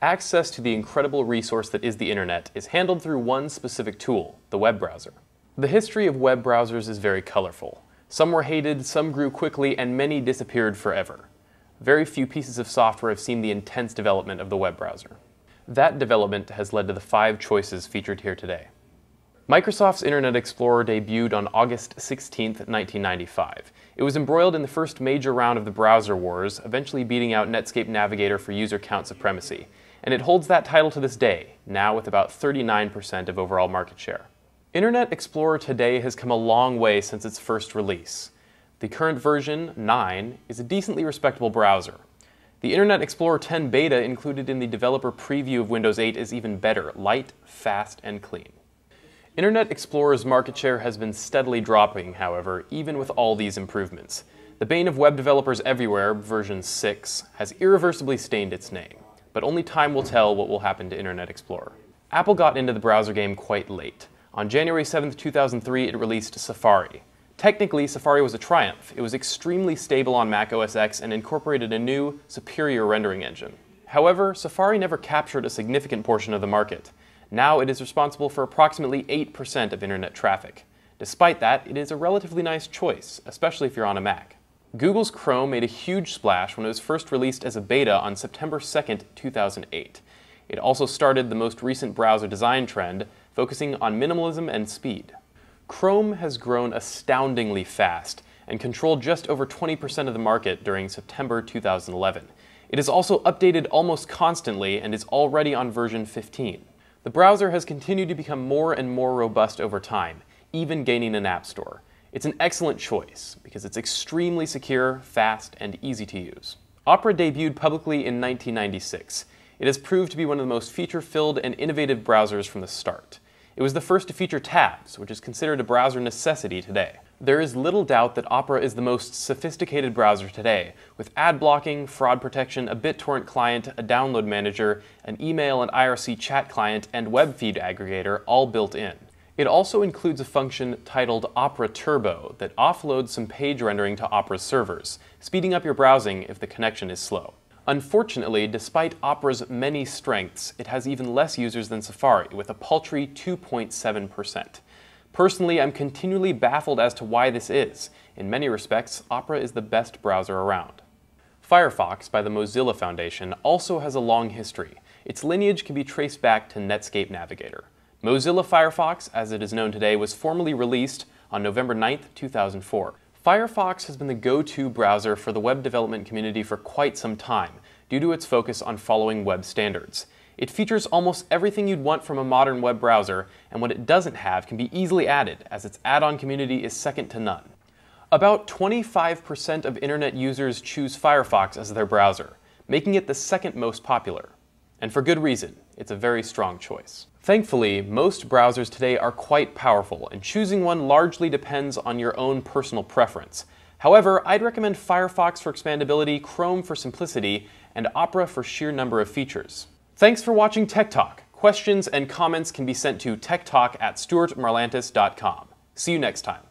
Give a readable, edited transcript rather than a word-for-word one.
Access to the incredible resource that is the internet is handled through one specific tool, the web browser. The history of web browsers is very colorful. Some were hated, some grew quickly, and many disappeared forever. Very few pieces of software have seen the intense development of the web browser. That development has led to the 5 choices featured here today. Microsoft's Internet Explorer debuted on August 16, 1995. It was embroiled in the first major round of the browser wars, eventually beating out Netscape Navigator for user count supremacy. And it holds that title to this day, now with about 39% of overall market share. Internet Explorer today has come a long way since its first release. The current version, 9, is a decently respectable browser. The Internet Explorer 10 beta included in the developer preview of Windows 8 is even better, light, fast, and clean. Internet Explorer's market share has been steadily dropping, however, even with all these improvements. The bane of web developers everywhere, version 6, has irreversibly stained its name. But only time will tell what will happen to Internet Explorer. Apple got into the browser game quite late. On January 7, 2003, it released Safari. Technically, Safari was a triumph. It was extremely stable on Mac OS X and incorporated a new, superior rendering engine. However, Safari never captured a significant portion of the market. Now it is responsible for approximately 8% of internet traffic. Despite that, it is a relatively nice choice, especially if you're on a Mac. Google's Chrome made a huge splash when it was first released as a beta on September 2, 2008. It also started the most recent browser design trend, focusing on minimalism and speed. Chrome has grown astoundingly fast and controlled just over 20% of the market during September 2011. It is also updated almost constantly and is already on version 15. The browser has continued to become more and more robust over time, even gaining an app store. It's an excellent choice because it's extremely secure, fast, and easy to use. Opera debuted publicly in 1996. It has proved to be one of the most feature-filled and innovative browsers from the start. It was the first to feature tabs, which is considered a browser necessity today. There is little doubt that Opera is the most sophisticated browser today, with ad blocking, fraud protection, a BitTorrent client, a download manager, an email and IRC chat client, and web feed aggregator all built in. It also includes a function titled Opera Turbo that offloads some page rendering to Opera's servers, speeding up your browsing if the connection is slow. Unfortunately, despite Opera's many strengths, it has even less users than Safari, with a paltry 2.7%. Personally, I'm continually baffled as to why this is. In many respects, Opera is the best browser around. Firefox, by the Mozilla Foundation, also has a long history. Its lineage can be traced back to Netscape Navigator. Mozilla Firefox, as it is known today, was formally released on November 9, 2004. Firefox has been the go-to browser for the web development community for quite some time, due to its focus on following web standards. It features almost everything you'd want from a modern web browser, and what it doesn't have can be easily added, as its add-on community is second to none. About 25% of internet users choose Firefox as their browser, making it the second most popular. And for good reason, it's a very strong choice. Thankfully, most browsers today are quite powerful, and choosing one largely depends on your own personal preference. However, I'd recommend Firefox for expandability, Chrome for simplicity, and Opera for sheer number of features. Thanks for watching Tech Talk. Questions and comments can be sent to techtalk@stuartmarlantis.com. See you next time.